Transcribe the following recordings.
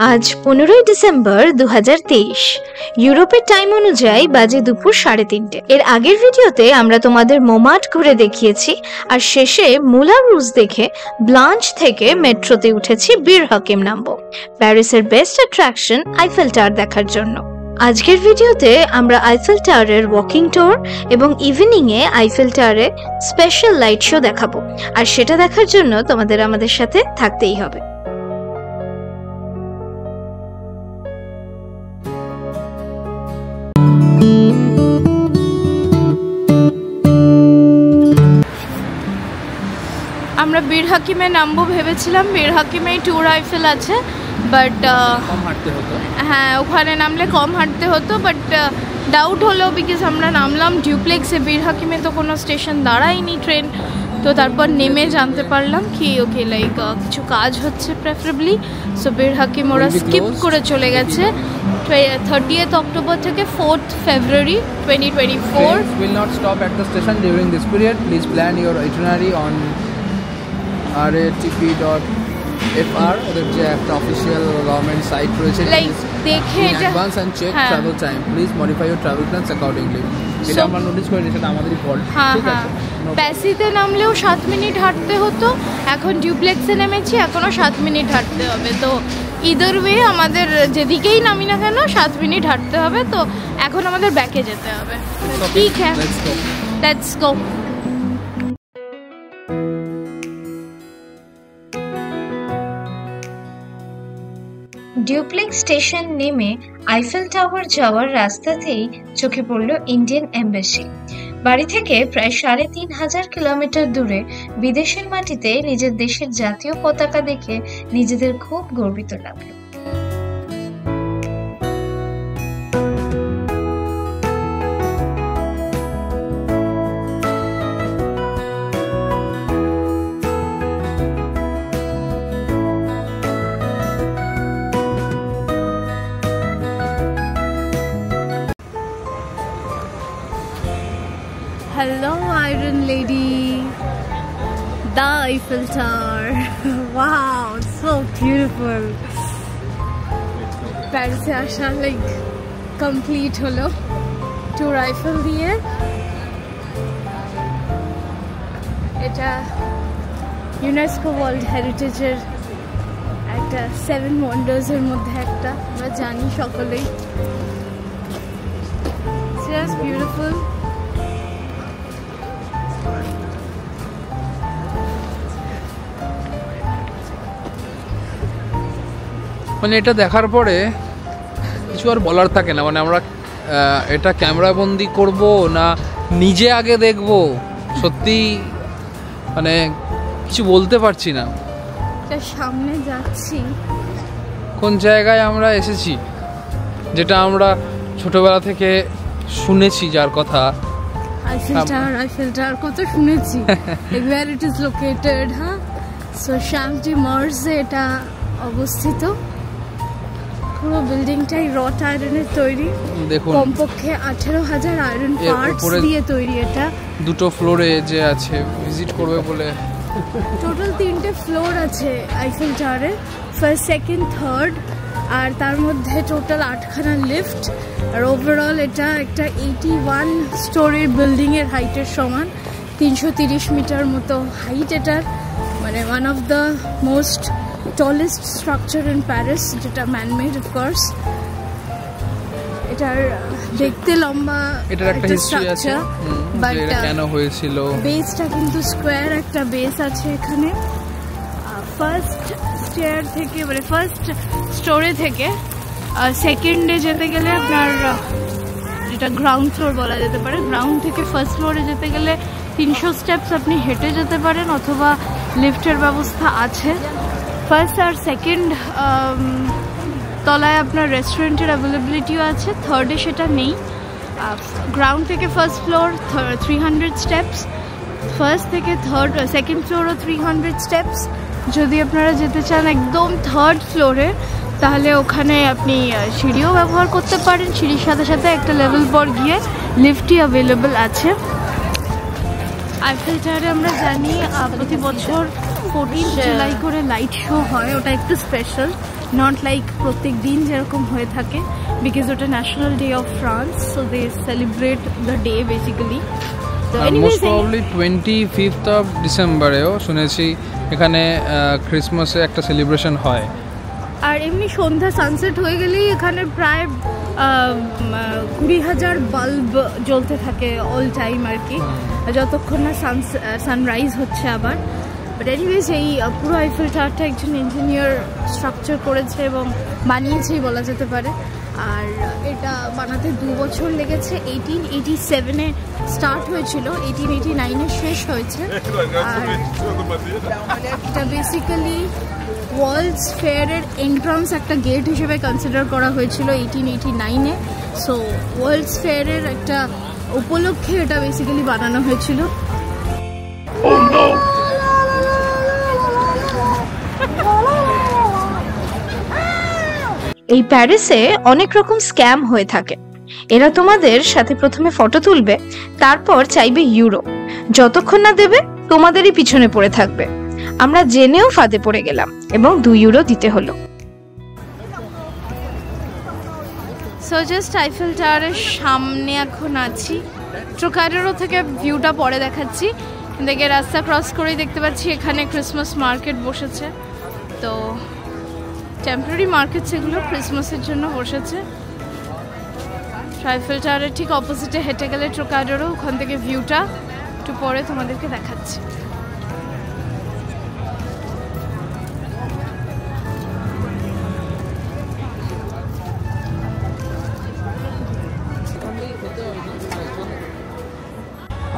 আজ 15 ডিসেম্বর 2023 ইউরোপের টাইম অনুযায়ী বাজে দুপুর 3:30। এর আগের ভিডিওতে আমরা তোমাদের মোমাট ঘুরে দেখিয়েছি আর শেষে মুলার রুজ দেখে ব্লাঞ্চ থেকে মেট্রোতে উঠেছি বীর হাকিম নামবো প্যারিসের বেস্ট অ্যাট্রাকশন আইফেল টাওয়ার দেখার জন্য। আজকের ভিডিওতে আমরা আইফেল টাওয়ারের ওয়াকিং ট্যুর এবং ইভিনিং এ আইফেল টাওয়ারে স্পেশাল লাইট শো দেখাবো, আর সেটা দেখার জন্য তোমাদের আমাদের সাথে থাকতেই হবে। আমরা বীর হাকিমে নামবো ভেবেছিলাম, বীর হাকিমেই ট্যুর আইফেল আছে, বাট হ্যাঁ ওখানে নামলে কম হাঁটতে হতো, বাট ডাউট হলো বিকজ আমরা নামলাম ডিউপ্লেক্সে, বীর হাকিমে তো কোনো স্টেশন দাঁড়ায়নি ট্রেন, তো তারপর নেমে জানতে পারলাম কি ওকে লাইক কিছু কাজ হচ্ছে প্রেফারেবলি, সো বীর হাকিম ওরা স্কিপ করে চলে গেছে 30th October থেকে 4th February 2024. Trains will not stop at the station during this period. Please plan your itinerary on ratp.fr ওদের যে একটা অফিশিয়াল গভর্নমেন্ট সাইট রয়েছে, লাইক দেখে এটা advance and check travel time, please modify your travel plans accordingly. এটা আমরা notice করেছি, সেটা আমাদেরই ফল্ট। ঠিক আছে, প্যাসিতে নামলেও 7 মিনিট হাঁটতে হতো, এখন ডিউপ্লেক্সে নেমেছি এখনো 7 মিনিট হাঁটতে হবে, তো ইদার ওয়ে আমাদের যেদিকেই নামি না কেন 7 মিনিট হাঁটতে হবে, তো এখন আমাদের ব্যাকে যেতে হবে। ঠিক হ্যাঁ, লেটস গো। ডিউপ্লেক্স স্টেশন নেমে আইফেল টাওয়ার যাওয়ার রাস্তাতেই চোখে পড়ল ইন্ডিয়ান এম্বাসি। বাড়ি থেকে প্রায় 3500 কিলোমিটার দূরে বিদেশের মাটিতে নিজের দেশের জাতীয় পতাকা দেখে নিজেদের খুব গর্বিত লাগলো। Hello Iron Lady, the Eiffel Tower. Wow, so beautiful. Paris se asha like complete holo tour Eiffel diye. Eta UNESCO World Heritage er ekta 7 wonders er moddhe ekta, আমরা জানি সকলেই। It's just beautiful. মানে এটা দেখার পরে কিছু আর বলার থাকে না, মানে আমরা এটা ক্যামেরা বন্দি করব না নিজে আগে দেখব, সত্যি মানে কিছু বলতে পারছি না। সামনে যাচ্ছি, কোন জায়গায় আমরা এসেছি, যেটা আমরা ছোটবেলা থেকে শুনেছি, যার কথা আইফেল টাওয়ার কত শুনেছি, where it is located, হ্যাঁ, সো শ্যামটি মার্সে এটা অবস্থিত। পুরো বিল্ডিংটাই রট আয়রনের তৈরি, দেখুন কমপক্ষে 18,000 আয়রন পার্টস দিয়ে তৈরি। এটা দুটো ফ্লোরে যে আছে, ভিজিট করবে বলে টোটাল 3টে ফ্লোর আছে আইফেল টাওয়ারে, ফার্স্ট সেকেন্ড থার্ড, আর তার মধ্যে টোটাল 8খানা লিফট, আর ওভারঅল এটা একটা 81 স্টোরির বিল্ডিং এর হাইটের সমান, 330 মিটার মতো হাইট এটার, মানে one of the most tallest structure in Paris, যেটা man-made of course. এটার দেখতে লম্বা, এটার একটা হিস্ট্রি আছে, বাট এটা কেন হয়েছিল, বেসটা কিন্তু স্কোয়ার একটা বেস আছে এখানে। ফার্স্ট স্টেয়ার থেকে, মানে ফার্স্ট স্টোরে থেকে সেকেন্ডে যেতে গেলে আপনার, যেটা গ্রাউন্ড ফ্লোর বলা যেতে পারে, গ্রাউন্ড থেকে ফার্স্ট ফ্লোরে যেতে গেলে 300 স্টেপস আপনি হেঁটে যেতে পারেন, অথবা লিফটের ব্যবস্থা আছে। ফার্স্ট আর সেকেন্ড তলায় আপনার রেস্টুরেন্টের অ্যাভেলেবিলিটিও আছে, থার্ডে সেটা নেই। গ্রাউন্ড থেকে ফার্স্ট ফ্লোর 300 স্টেপস, ফার্স্ট থেকে সেকেন্ড ফ্লোরও 300 স্টেপস। যদি আপনারা যেতে চান একদম থার্ড ফ্লোরে, তাহলে ওখানে আপনি সিঁড়িও ব্যবহার করতে পারেন, সিঁড়ির সাথে সাথে একটা লেভেল পর গিয়ে লিফটই অ্যাভেলেবল আছে। আইফেল টাওয়ারে আমরা জানি প্রতি বছর 14 জুলাই করে লাইট শো হয়, ওটা একটু স্পেশাল। নট লাইক প্রত্যেক দিন যেরকম হয়ে থাকে, বিকজ ওটা national day of France, so they celebrate the day basically. তো মোস্ট প্রবাবলি 25th অফ ডিসেম্বরেও শুনেছি এখানে ক্রিসমাসে একটা সেলিব্রেশন হয়। আর এমনি সন্ধ্যা সানসেট হয়ে গেলেই এখানে প্রায় 20,000 বাল্ব জ্বলতে থাকে অল টাইম আর কি, যতক্ষণ না সানরাইজ হচ্ছে আবার। বাট এনিওয়েজ এই পুরো আইফেল টাওয়ারটা একজন ইঞ্জিনিয়ার স্ট্রাকচার করেছে এবং বানিয়েছেই বলা যেতে পারে। আর এটা বানাতে 2 বছর লেগেছে। 1887-এ স্টার্ট হয়েছিল, 1889-এ শেষ হয়েছে। আর এটা বেসিক্যালি ওয়ার্ল্ডস ফেয়ারের এন্ট্রান্স একটা গেট হিসেবে কনসিডার করা হয়েছিল 1889-এ। সো ওয়ার্ল্ডস ফেয়ারের একটা উপলক্ষে এটা বেসিক্যালি বানানো হয়েছিল। এই প্যারিসে অনেক রকম স্ক্যাম হয়ে থাকে। এরা তোমাদের সাথে প্রথমে ফটো তুলবে, তারপর চাইবে ইউরো। যতক্ষণ না দেবে তোমাদেরই পিছনে পড়ে থাকবে। আমরা জেনেও ফাঁদে পড়ে গেলাম এবং 2 ইউরো দিতে হলো। সো জাস্ট আইফেল টাওয়ারের সামনে এখন আছি। ট্রোকাডোরো থেকে ভিউটা পরে দেখাচ্ছি। দেখে রাস্তা ক্রস করেই দেখতে পাচ্ছি এখানে ক্রিসমাস মার্কেট বসেছে। তো টেম্পোরারি মার্কেট, সেগুলো ক্রিসমাসের জন্য বসেছে। আইফেল টাওয়ারের ঠিক অপোজিটে হেঁটে গেলে ট্রোকাডোরো, ওখান থেকে ভিউটা একটু পরে তোমাদেরকে দেখাচ্ছি।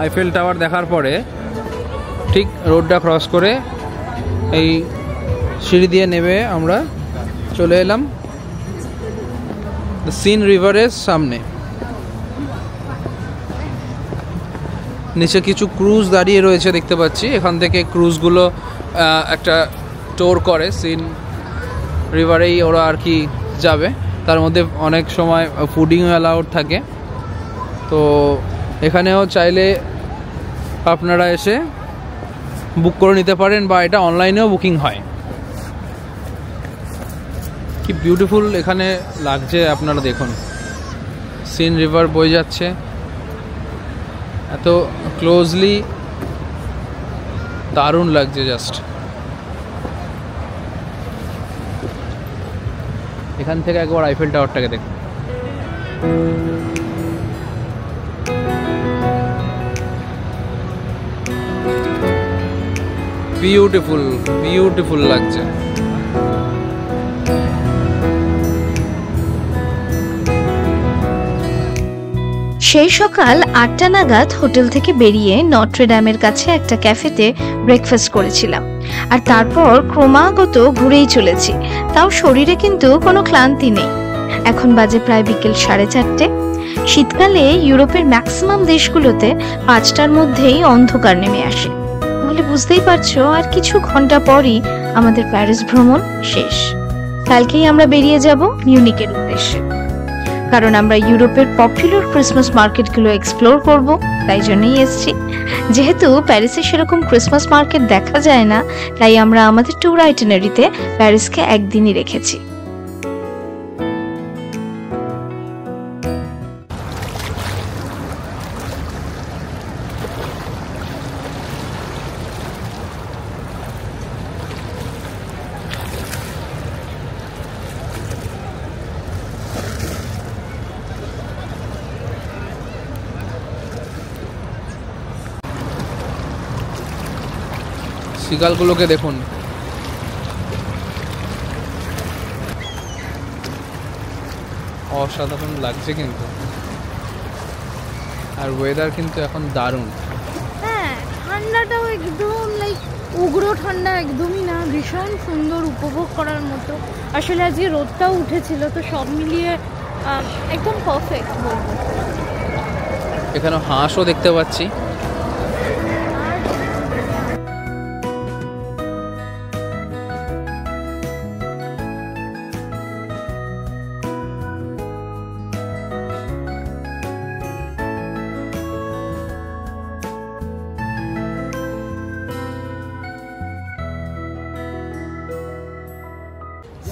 আইফেল টাওয়ার দেখার পরে ঠিক রোডটা ক্রস করে এই সিঁড়ি দিয়ে নেমে আমরা চলে এলাম সিন রিভারের সামনে। নিচে কিছু ক্রুজ দাঁড়িয়ে রয়েছে দেখতে পাচ্ছি। এখান থেকে ক্রুজগুলো একটা টোর করে সিন রিভারেই ওরা আর কি যাবে। তার মধ্যে অনেক সময় ফুডিং অ্যালাউড থাকে। তো এখানেও চাইলে আপনারা এসে বুক করে নিতে পারেন, বা এটা অনলাইনেও বুকিং হয়। কি বিউটিফুল এখানে লাগছে আপনারা দেখুন, সিন রিভার বয়ে যাচ্ছে এত ক্লোজলি, দারুণ লাগছে জাস্ট। এখান থেকে একবার আইফেল টাওয়ারটাকে দেখুন। বিউটিফুল বিউটিফুল লাগছে। সেই সকাল 8টা নাগাদ হোটেল থেকে বেরিয়ে নট্রেডামের কাছে একটা ক্যাফেতে ব্রেকফাস্ট করেছিলাম। আর তারপর ক্রমাগত ঘুরেই চলেছি, তাও শরীরে কিন্তু কোনো ক্লান্তি নেই। এখন বাজে প্রায় বিকেল 4:30। শীতকালে ইউরোপের ম্যাক্সিমাম দেশগুলোতে 5টার মধ্যেই অন্ধকার নেমে আসে। তাহলে বুঝতেই পারছো আর কিছু ঘন্টা পরই আমাদের প্যারিস ভ্রমণ শেষ। কালকেই আমরা বেরিয়ে যাব মিউনিকের উদ্দেশ্যে, কারণ আমরা ইউরোপের পপুলার ক্রিসমাস মার্কেটগুলো এক্সপ্লোর করব। তাই জন্যই এসেছি। যেহেতু প্যারিসে সেরকম ক্রিসমাস মার্কেট দেখা যায় না, তাই আমরা আমাদের ট্যুর আইটিনারিতে প্যারিসকে একদিনই রেখেছি। সিগালগুলোকে দেখুন, অসাধারণ লাগছে কিন্তু। আর ওয়েদার কিন্তু এখন দারুণ। হ্যাঁ, ঠান্ডাটাও একদম লাইক উগ্র ঠান্ডা একদমই না, ভীষণ সুন্দর, উপভোগ করার মতো। আসলে আজকে রোদটাও উঠেছিল, তো সব মিলিয়ে একদম পারফেক্ট বলবো। এখানে হাঁসও দেখতে পাচ্ছি।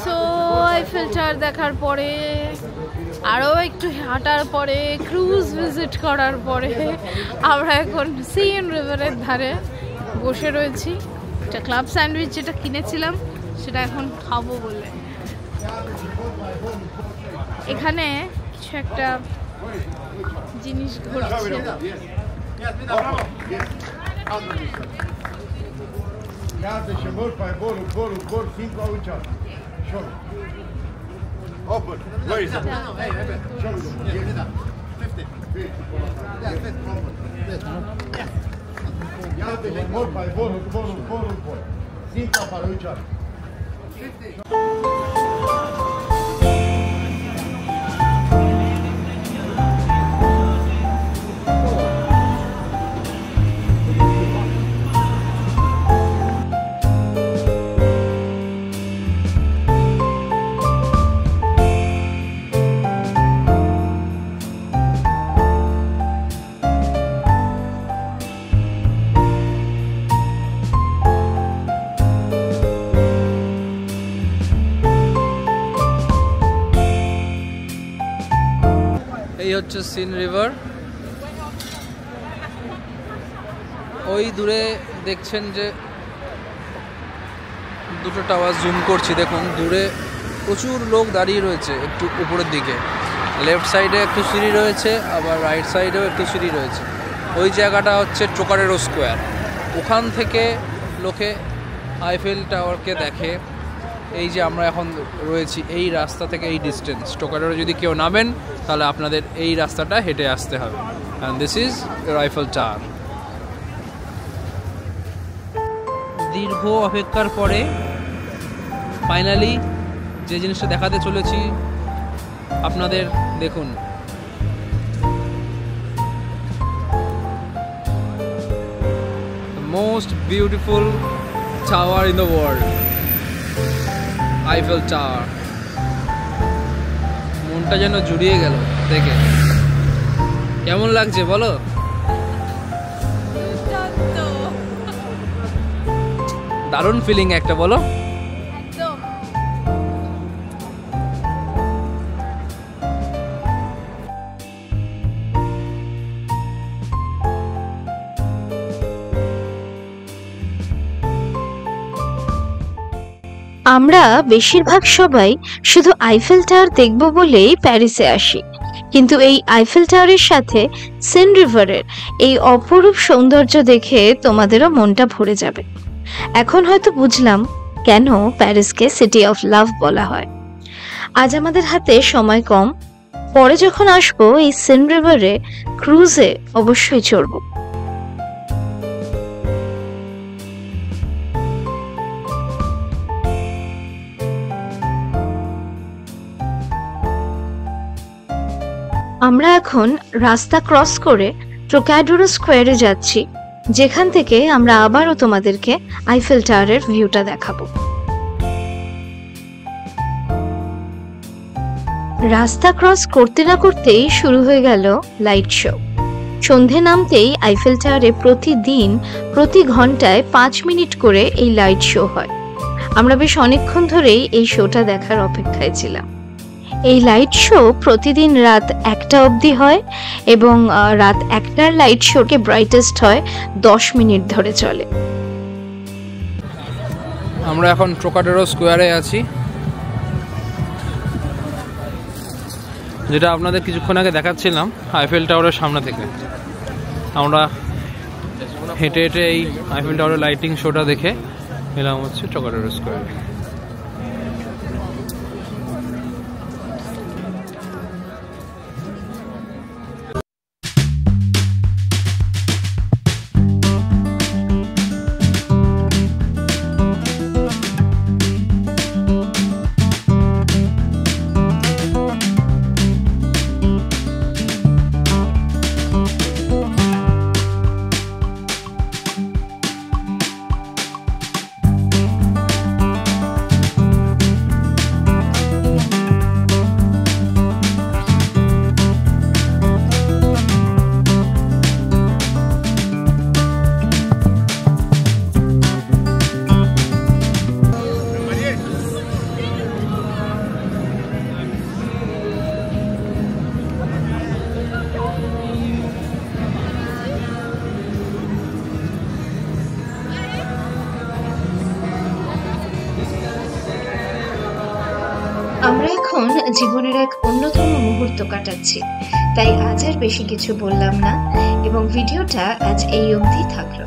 সো আইফেল টাওয়ার দেখার পরে আরও একটু হাঁটার পরে ক্রুজ ভিজিট করার পরে আমরা এখন সিএন রিভারের ধারে বসে রয়েছি। একটা ক্লাব স্যান্ডউইচ যেটা কিনেছিলাম সেটা এখন খাবো বলে। এখানে কিছু একটা জিনিস ঘটছে। Iată și mult pe bol, 5 au uceat. Șor. Open. Where is it? Șor. 50. Iată și mult pe bol. 5 au uceat. এই হচ্ছে সিন রিভার। ওই দূরে দেখছেন যে দুটো টাওয়ার, জুম করছি, দেখুন দূরে প্রচুর লোক দাঁড়িয়ে রয়েছে একটু উপরের দিকে। লেফট সাইডে একটু সিঁড়ি রয়েছে, আবার রাইট সাইডেও একটু সিঁড়ি রয়েছে। ওই জায়গাটা হচ্ছে ট্রোকাডেরো স্কোয়ার। ওখান থেকে লোকে আইফেল টাওয়ারকে দেখে। এই যে আমরা এখন রয়েছি এই রাস্তা থেকে এই ডিস্টেন্স, ট্রোকাডেরো যদি কেউ নামেন তাহলে আপনাদের এই রাস্তাটা হেঁটে আসতে হবে। And this is Eiffel tower. দীর্ঘ অপেক্ষার পরে ফাইনালি যে জিনিসটা দেখাতে চলেছি আপনাদের, দেখুন most beautiful tower in the world, Eiffel tower. মনটা যেন জুড়িয়ে গেল দেখে। কেমন লাগছে বলো? দারুণ ফিলিং একটা, বলো। আমরা বেশিরভাগ সবাই শুধু আইফেল টাওয়ার দেখব বলেই প্যারিসে আসি, কিন্তু এই আইফেল টাওয়ারের সাথে সেন রিভারের এই অপরূপ সৌন্দর্য দেখে তোমাদেরও মনটা ভরে যাবে। এখন হয়তো বুঝলাম কেন প্যারিসকে সিটি অফ লাভ বলা হয়। আজ আমাদের হাতে সময় কম, পরে যখন আসবো এই সেন রিভারে ক্রুজে অবশ্যই চড়বো। আমরা এখন রাস্তা ক্রস করে ট্রোকাডেরো স্কোয়ারে যাচ্ছি, যেখান থেকে আমরা আবারও তোমাদেরকে আইফেল টাওয়ারের ভিউটা দেখাবো। রাস্তা ক্রস করতে না করতেই শুরু হয়ে গেল লাইট শো। সন্ধে নামতেই আইফেল টাওয়ারে প্রতিদিন প্রতি ঘন্টায় 5 মিনিট করে এই লাইট শো হয়। আমরা বেশ অনেকক্ষণ ধরেই এই শোটা দেখার অপেক্ষায় ছিলাম। এই লাইট শো প্রতিদিন রাত 1টা অবধি হয় এবং রাত 1টার লাইট শোকে ব্রাইটেস্ট হয় 10 মিনিট ধরে চলে। আমরা এখন ট্রোকাডেরো স্কোয়ারে আছি, যেটা আপনাদের কিছুক্ষণ আগে দেখাচ্ছিলাম আইফেল টাওয়ারের সামনে থেকে। আমরা হেঁটে হেঁটে এই আইফেল টাওয়ারের লাইটিং শোটা দেখে এলাম হচ্ছে ট্রোকাডেরো স্কোয়ারে। আমরা এখন জীবনের এক অন্যতম মুহূর্ত কাটাচ্ছি, তাই আজ আর বেশি কিছু বললাম না এবং ভিডিওটা আজ এই অবধি থাকলো।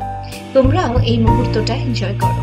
তোমরাও এই মুহূর্তটা এনজয় করো।